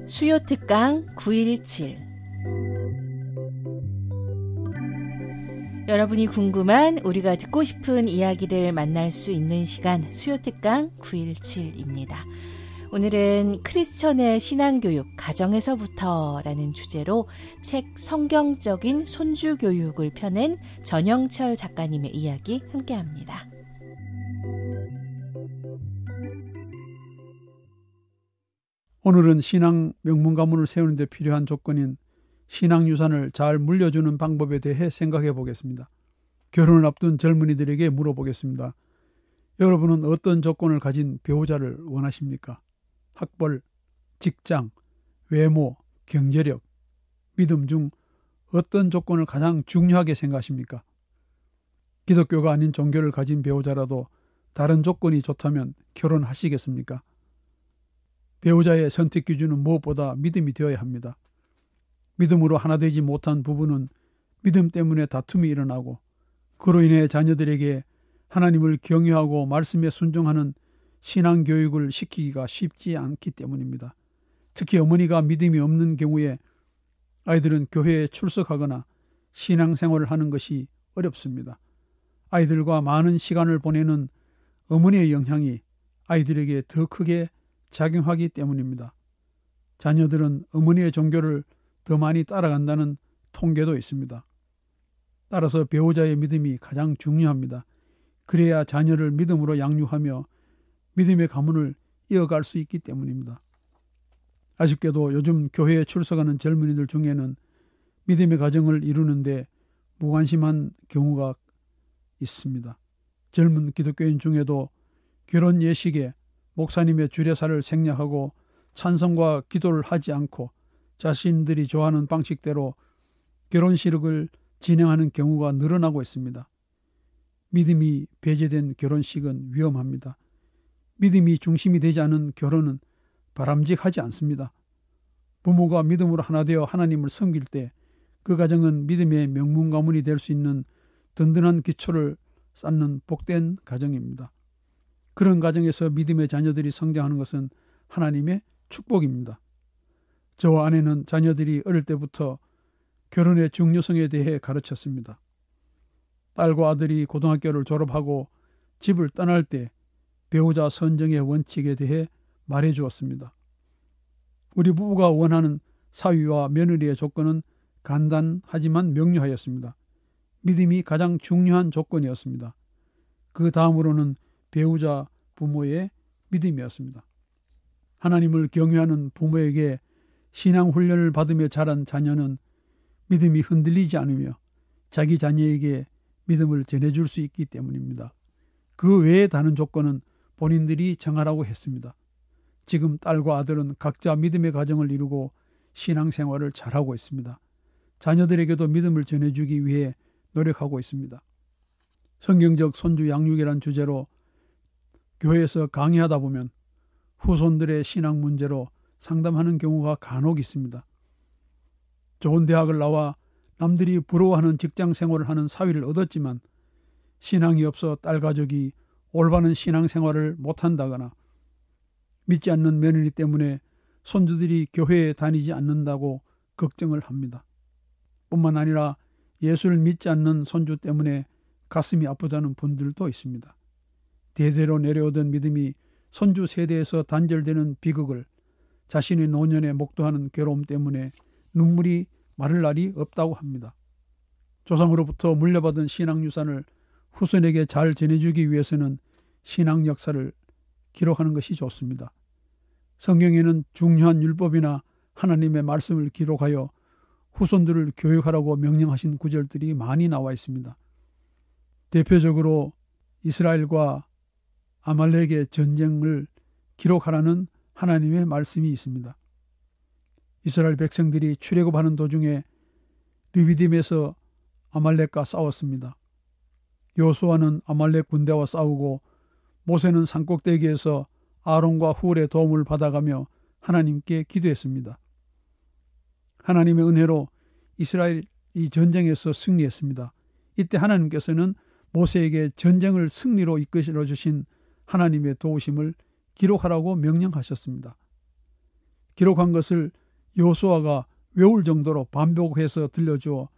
수요특강 9.17 여러분이 궁금한 우리가 듣고 싶은 이야기를 만날 수 있는 시간 수요특강 9.17입니다. 오늘은 크리스천의 신앙교육 가정에서부터라는 주제로 책 성경적인 손주교육을 펴낸 전영철 작가님의 이야기 함께합니다. 오늘은 신앙 명문가문을 세우는 데 필요한 조건인 신앙유산을 잘 물려주는 방법에 대해 생각해 보겠습니다. 결혼을 앞둔 젊은이들에게 물어보겠습니다. 여러분은 어떤 조건을 가진 배우자를 원하십니까? 학벌, 직장, 외모, 경제력, 믿음 중 어떤 조건을 가장 중요하게 생각하십니까? 기독교가 아닌 종교를 가진 배우자라도 다른 조건이 좋다면 결혼하시겠습니까? 배우자의 선택 기준은 무엇보다 믿음이 되어야 합니다. 믿음으로 하나 되지 못한 부부는 믿음 때문에 다툼이 일어나고 그로 인해 자녀들에게 하나님을 경외하고 말씀에 순종하는 신앙교육을 시키기가 쉽지 않기 때문입니다. 특히 어머니가 믿음이 없는 경우에 아이들은 교회에 출석하거나 신앙생활을 하는 것이 어렵습니다. 아이들과 많은 시간을 보내는 어머니의 영향이 아이들에게 더 크게 작용하기 때문입니다. 자녀들은 어머니의 종교를 더 많이 따라간다는 통계도 있습니다. 따라서 배우자의 믿음이 가장 중요합니다. 그래야 자녀를 믿음으로 양육하며 믿음의 가문을 이어갈 수 있기 때문입니다. 아쉽게도 요즘 교회에 출석하는 젊은이들 중에는 믿음의 가정을 이루는데 무관심한 경우가 있습니다. 젊은 기독교인 중에도 결혼 예식에 목사님의 주례사를 생략하고 찬송과 기도를 하지 않고 자신들이 좋아하는 방식대로 결혼식을 진행하는 경우가 늘어나고 있습니다. 믿음이 배제된 결혼식은 위험합니다. 믿음이 중심이 되지 않은 결혼은 바람직하지 않습니다. 부모가 믿음으로 하나 되어 하나님을 섬길 때 그 가정은 믿음의 명문 가문이 될 수 있는 든든한 기초를 쌓는 복된 가정입니다. 그런 가정에서 믿음의 자녀들이 성장하는 것은 하나님의 축복입니다. 저와 아내는 자녀들이 어릴 때부터 결혼의 중요성에 대해 가르쳤습니다. 딸과 아들이 고등학교를 졸업하고 집을 떠날 때 배우자 선정의 원칙에 대해 말해 주었습니다. 우리 부부가 원하는 사위와 며느리의 조건은 간단하지만 명료하였습니다. 믿음이 가장 중요한 조건이었습니다. 그 다음으로는 배우자 부모의 믿음이었습니다. 하나님을 경외하는 부모에게 신앙 훈련을 받으며 자란 자녀는 믿음이 흔들리지 않으며 자기 자녀에게 믿음을 전해줄 수 있기 때문입니다. 그 외의 다른 조건은 본인들이 정하라고 했습니다. 지금 딸과 아들은 각자 믿음의 가정을 이루고 신앙생활을 잘하고 있습니다. 자녀들에게도 믿음을 전해주기 위해 노력하고 있습니다. 성경적 손주 양육이란 주제로 교회에서 강의하다 보면 후손들의 신앙 문제로 상담하는 경우가 간혹 있습니다. 좋은 대학을 나와 남들이 부러워하는 직장 생활을 하는 사위를 얻었지만 신앙이 없어 딸 가족이 올바른 신앙생활을 못한다거나 믿지 않는 며느리 때문에 손주들이 교회에 다니지 않는다고 걱정을 합니다. 뿐만 아니라 예수를 믿지 않는 손주 때문에 가슴이 아프다는 분들도 있습니다. 대대로 내려오던 믿음이 손주 세대에서 단절되는 비극을 자신의 노년에 목도하는 괴로움 때문에 눈물이 마를 날이 없다고 합니다. 조상으로부터 물려받은 신앙유산을 후손에게 잘 전해주기 위해서는 신앙 역사를 기록하는 것이 좋습니다. 성경에는 중요한 율법이나 하나님의 말씀을 기록하여 후손들을 교육하라고 명령하신 구절들이 많이 나와 있습니다. 대표적으로 이스라엘과 아말렉의 전쟁을 기록하라는 하나님의 말씀이 있습니다. 이스라엘 백성들이 출애굽하는 도중에 르비딤에서 아말렉과 싸웠습니다. 여호수아는 아말렉 군대와 싸우고 모세는 산꼭대기에서 아론과 훌의 도움을 받아가며 하나님께 기도했습니다. 하나님의 은혜로 이스라엘이 전쟁에서 승리했습니다. 이때 하나님께서는 모세에게 전쟁을 승리로 이끌어 주신 하나님의 도우심을 기록하라고 명령하셨습니다. 기록한 것을 여호수아가 외울 정도로 반복해서 들려주어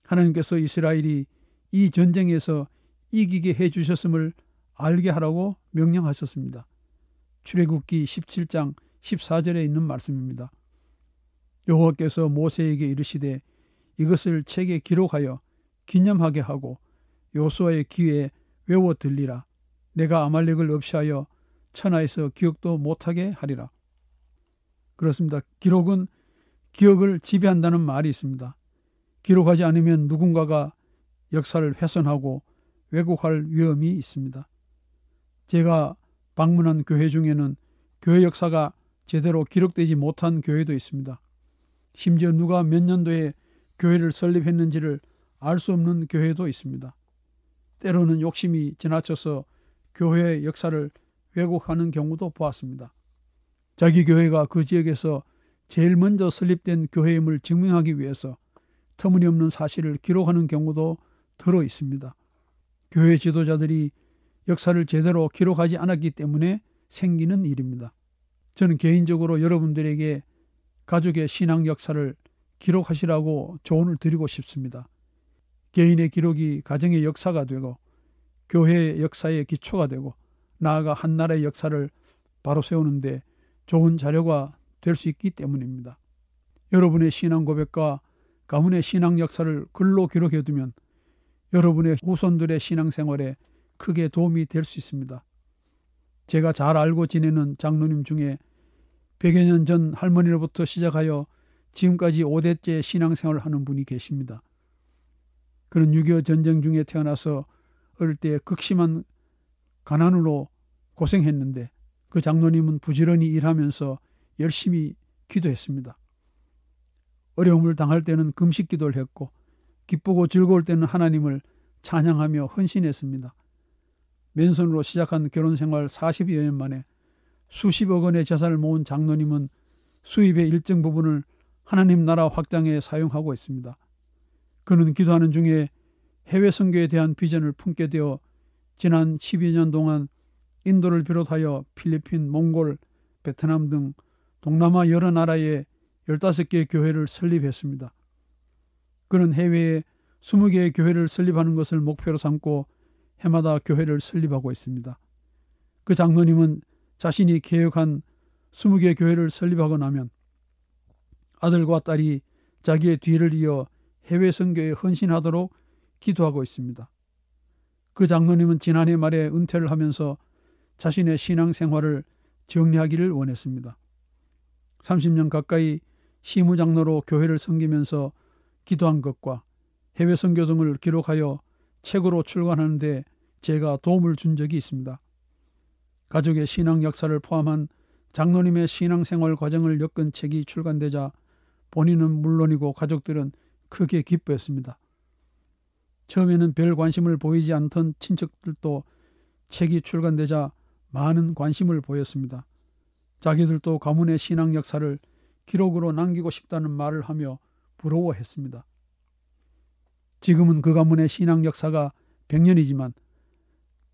하나님께서 이스라엘이 이 전쟁에서 이기게 해주셨음을 알게 하라고 명령하셨습니다. 출애굽기 17장 14절에 있는 말씀입니다. 여호와께서 모세에게 이르시되 이것을 책에 기록하여 기념하게 하고 여호수아의 귀에 외워 들리라. 내가 아말렉을 없이하여 천하에서 기억도 못하게 하리라. 그렇습니다. 기록은 기억을 지배한다는 말이 있습니다. 기록하지 않으면 누군가가 역사를 훼손하고 왜곡할 위험이 있습니다. 제가 방문한 교회 중에는 교회 역사가 제대로 기록되지 못한 교회도 있습니다. 심지어 누가 몇 년도에 교회를 설립했는지를 알 수 없는 교회도 있습니다. 때로는 욕심이 지나쳐서 교회의 역사를 왜곡하는 경우도 보았습니다. 자기 교회가 그 지역에서 제일 먼저 설립된 교회임을 증명하기 위해서 터무니없는 사실을 기록하는 경우도 들어 있습니다. 교회 지도자들이 역사를 제대로 기록하지 않았기 때문에 생기는 일입니다. 저는 개인적으로 여러분들에게 가족의 신앙 역사를 기록하시라고 조언을 드리고 싶습니다. 개인의 기록이 가정의 역사가 되고 교회의 역사의 기초가 되고 나아가 한 나라의 역사를 바로 세우는데 좋은 자료가 될 수 있기 때문입니다. 여러분의 신앙 고백과 가문의 신앙 역사를 글로 기록해두면 여러분의 후손들의 신앙생활에 크게 도움이 될 수 있습니다. 제가 잘 알고 지내는 장로님 중에 100여 년 전 할머니로부터 시작하여 지금까지 5대째 신앙생활을 하는 분이 계십니다. 그는 6.25 전쟁 중에 태어나서 어릴 때 극심한 가난으로 고생했는데 그 장로님은 부지런히 일하면서 열심히 기도했습니다. 어려움을 당할 때는 금식 기도를 했고 기쁘고 즐거울 때는 하나님을 찬양하며 헌신했습니다. 맨손으로 시작한 결혼생활 40여 년 만에 수십억 원의 재산을 모은 장로님은 수입의 일정 부분을 하나님 나라 확장에 사용하고 있습니다. 그는 기도하는 중에 해외 선교에 대한 비전을 품게 되어 지난 12년 동안 인도를 비롯하여 필리핀, 몽골, 베트남 등 동남아 여러 나라에 15개의 교회를 설립했습니다. 그는 해외에 20개의 교회를 설립하는 것을 목표로 삼고 해마다 교회를 설립하고 있습니다. 그 장로님은 자신이 계획한 20개 교회를 설립하고 나면 아들과 딸이 자기의 뒤를 이어 해외 선교에 헌신하도록 기도하고 있습니다. 그 장로님은 지난해 말에 은퇴를 하면서 자신의 신앙생활을 정리하기를 원했습니다. 30년 가까이 시무장로로 교회를 섬기면서 기도한 것과 해외 선교 등을 기록하여 책으로 출간하는 데 제가 도움을 준 적이 있습니다. 가족의 신앙 역사를 포함한 장로님의 신앙생활 과정을 엮은 책이 출간되자 본인은 물론이고 가족들은 크게 기뻐했습니다. 처음에는 별 관심을 보이지 않던 친척들도 책이 출간되자 많은 관심을 보였습니다. 자기들도 가문의 신앙 역사를 기록으로 남기고 싶다는 말을 하며 부러워했습니다. 지금은 그 가문의 신앙 역사가 100년이지만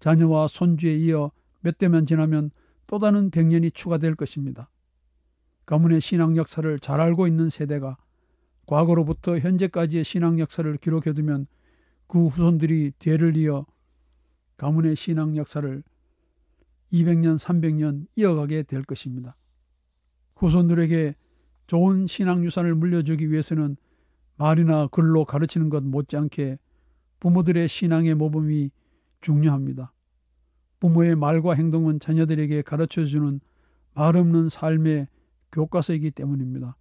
자녀와 손주에 이어 몇 대만 지나면 또 다른 100년이 추가될 것입니다. 가문의 신앙 역사를 잘 알고 있는 세대가 과거로부터 현재까지의 신앙 역사를 기록해두면 그 후손들이 뒤를 이어 가문의 신앙 역사를 200년, 300년 이어가게 될 것입니다. 후손들에게 좋은 신앙 유산을 물려주기 위해서는 말이나 글로 가르치는 것 못지않게 부모들의 신앙의 모범이 중요합니다. 부모의 말과 행동은 자녀들에게 가르쳐주는 말없는 삶의 교과서이기 때문입니다.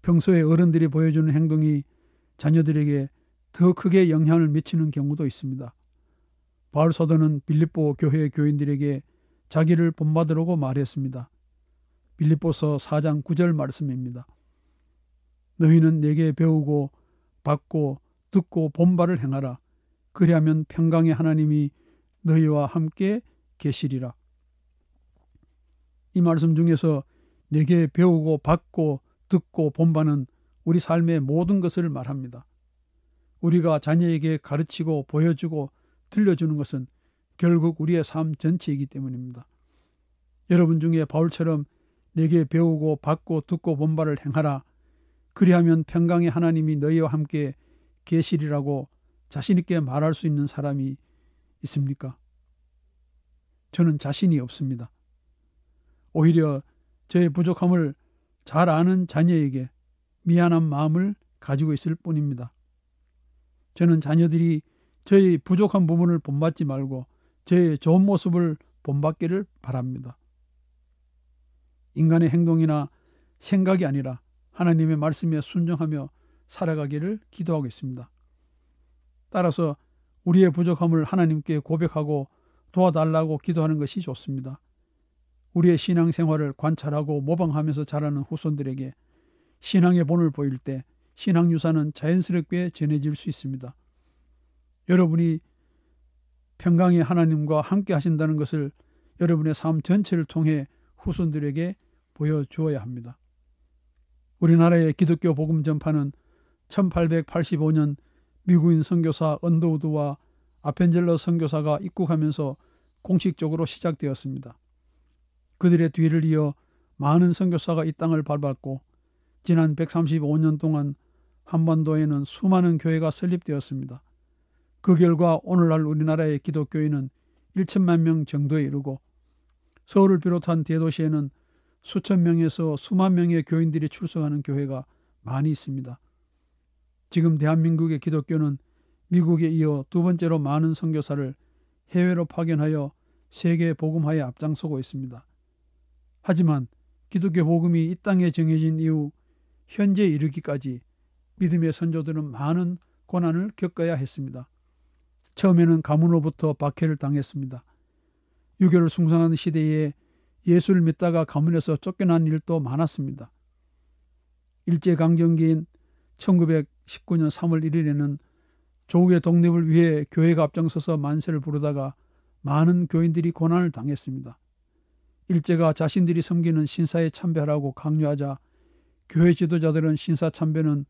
평소에 어른들이 보여주는 행동이 자녀들에게 더 크게 영향을 미치는 경우도 있습니다. 바울 사도는 빌립보 교회 교인들에게 자기를 본받으라고 말했습니다. 빌립보서 4장 9절 말씀입니다. 너희는 내게 배우고 받고 듣고 본바를 행하라. 그리하면 평강의 하나님이 너희와 함께 계시리라. 이 말씀 중에서 내게 배우고 받고 듣고 본바는 우리 삶의 모든 것을 말합니다. 우리가 자녀에게 가르치고 보여주고 들려주는 것은 결국 우리의 삶 전체이기 때문입니다. 여러분 중에 바울처럼 내게 배우고 받고 듣고 본 바를 행하라. 그리하면 평강의 하나님이 너희와 함께 계시리라고 자신 있게 말할 수 있는 사람이 있습니까? 저는 자신이 없습니다. 오히려 저의 부족함을 잘 아는 자녀에게 미안한 마음을 가지고 있을 뿐입니다. 저는 자녀들이 저의 부족한 부분을 본받지 말고 저의 좋은 모습을 본받기를 바랍니다. 인간의 행동이나 생각이 아니라 하나님의 말씀에 순종하며 살아가기를 기도하고 있습니다. 따라서 우리의 부족함을 하나님께 고백하고 도와달라고 기도하는 것이 좋습니다. 우리의 신앙생활을 관찰하고 모방하면서 자라는 후손들에게 신앙의 본을 보일 때 신앙유산은 자연스럽게 전해질 수 있습니다. 여러분이 평강의 하나님과 함께 하신다는 것을 여러분의 삶 전체를 통해 후손들에게 보여주어야 합니다. 우리나라의 기독교 복음 전파는 1885년 미국인 선교사 언더우드와 아펜젤러 선교사가 입국하면서 공식적으로 시작되었습니다. 그들의 뒤를 이어 많은 선교사가 이 땅을 밟았고 지난 135년 동안 한반도에는 수많은 교회가 설립되었습니다. 그 결과 오늘날 우리나라의 기독교인은 1천만 명 정도에 이르고 서울을 비롯한 대도시에는 수천 명에서 수만 명의 교인들이 출석하는 교회가 많이 있습니다. 지금 대한민국의 기독교는 미국에 이어 두 번째로 많은 선교사를 해외로 파견하여 세계 복음화에 앞장서고 있습니다. 하지만 기독교 복음이 이 땅에 정해진 이후 현재 이르기까지 믿음의 선조들은 많은 고난을 겪어야 했습니다. 처음에는 가문으로부터 박해를 당했습니다. 유교를 숭상하는 시대에 예수를 믿다가 가문에서 쫓겨난 일도 많았습니다. 일제강점기인 1919년 3월 1일에는 조국의 독립을 위해 교회가 앞장서서 만세를 부르다가 많은 교인들이 고난을 당했습니다. 일제가 자신들이 섬기는 신사에 참배하라고 강요하자 교회 지도자들은 신사 참배는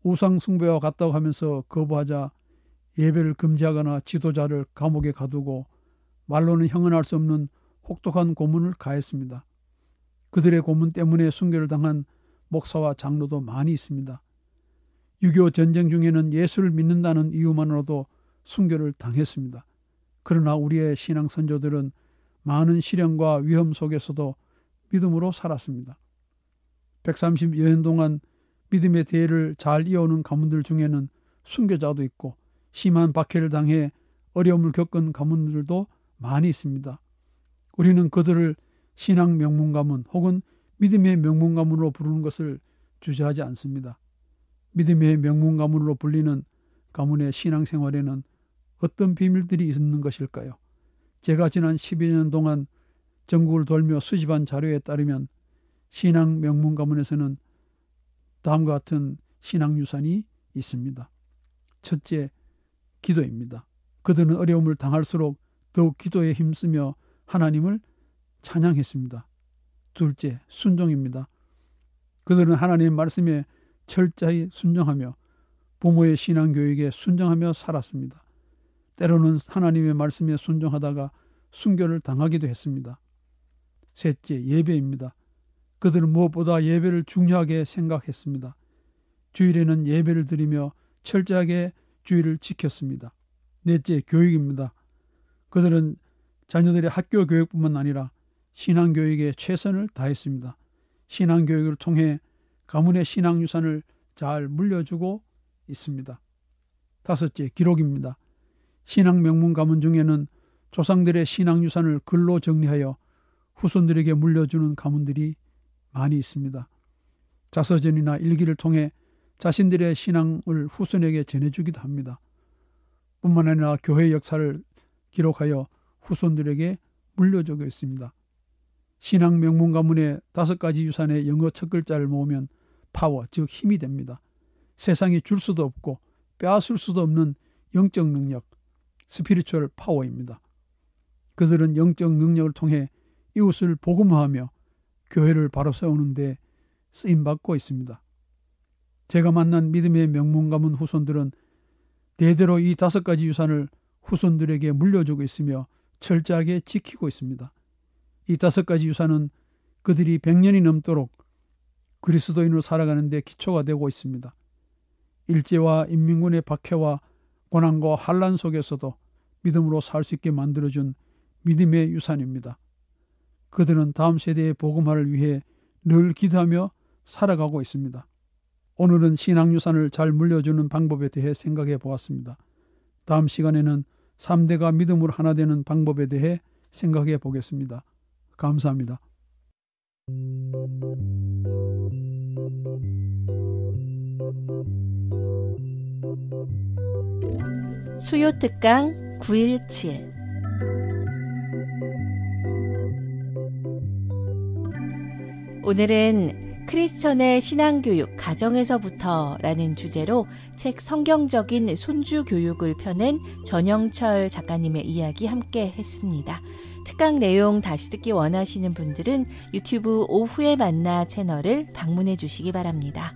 우상 숭배와 같다고 하면서 거부하자 예배를 금지하거나 지도자를 감옥에 가두고 말로는 형언할 수 없는 혹독한 고문을 가했습니다. 그들의 고문 때문에 순교를 당한 목사와 장로도 많이 있습니다. 6.25 전쟁 중에는 예수를 믿는다는 이유만으로도 순교를 당했습니다. 그러나 우리의 신앙 선조들은 많은 시련과 위험 속에서도 믿음으로 살았습니다. 130여 년 동안 믿음의 대회를 잘 이어오는 가문들 중에는 순교자도 있고 심한 박해를 당해 어려움을 겪은 가문들도 많이 있습니다. 우리는 그들을 신앙 명문 가문 혹은 믿음의 명문 가문으로 부르는 것을 주저하지 않습니다. 믿음의 명문 가문으로 불리는 가문의 신앙생활에는 어떤 비밀들이 있는 것일까요? 제가 지난 10여 년 동안 전국을 돌며 수집한 자료에 따르면 신앙 명문 가문에서는 다음과 같은 신앙 유산이 있습니다. 첫째, 기도입니다. 그들은 어려움을 당할수록 더욱 기도에 힘쓰며 하나님을 찬양했습니다. 둘째, 순종입니다. 그들은 하나님의 말씀에 철저히 순종하며 부모의 신앙교육에 순종하며 살았습니다. 때로는 하나님의 말씀에 순종하다가 순교를 당하기도 했습니다. 셋째, 예배입니다. 그들은 무엇보다 예배를 중요하게 생각했습니다. 주일에는 예배를 드리며 철저하게 주일을 지켰습니다. 넷째, 교육입니다. 그들은 자녀들의 학교 교육뿐만 아니라 신앙교육에 최선을 다했습니다. 신앙교육을 통해 가문의 신앙유산을 잘 물려주고 있습니다. 다섯째, 기록입니다. 신앙 명문 가문 중에는 조상들의 신앙유산을 글로 정리하여 후손들에게 물려주는 가문들이 많이 있습니다. 자서전이나 일기를 통해 자신들의 신앙을 후손에게 전해주기도 합니다. 뿐만 아니라 교회 역사를 기록하여 후손들에게 물려주고 있습니다. 신앙 명문 가문의 5가지 유산의 영어 첫 글자를 모으면 파워, 즉 힘이 됩니다. 세상이 줄 수도 없고 빼앗을 수도 없는 영적 능력, 스피리추얼 파워입니다. 그들은 영적 능력을 통해 이웃을 복음화하며 교회를 바로 세우는 데 쓰임받고 있습니다. 제가 만난 믿음의 명문 가문 후손들은 대대로 이 5가지 유산을 후손들에게 물려주고 있으며 철저하게 지키고 있습니다. 이 5가지 유산은 그들이 100년이 넘도록 그리스도인으로 살아가는 데 기초가 되고 있습니다. 일제와 인민군의 박해와 고난과 환난 속에서도 믿음으로 살 수 있게 만들어준 믿음의 유산입니다. 그들은 다음 세대의 복음화를 위해 늘 기도하며 살아가고 있습니다. 오늘은 신앙유산을 잘 물려주는 방법에 대해 생각해 보았습니다. 다음 시간에는 3대가 믿음으로 하나 되는 방법에 대해 생각해 보겠습니다. 감사합니다. 수요특강 9.17 오늘은 크리스천의 신앙교육 가정에서부터라는 주제로 책 성경적인 손주교육을 펴낸 전영철 작가님의 이야기 함께 했습니다. 특강 내용 다시 듣기 원하시는 분들은 유튜브 오후에 만나 채널을 방문해 주시기 바랍니다.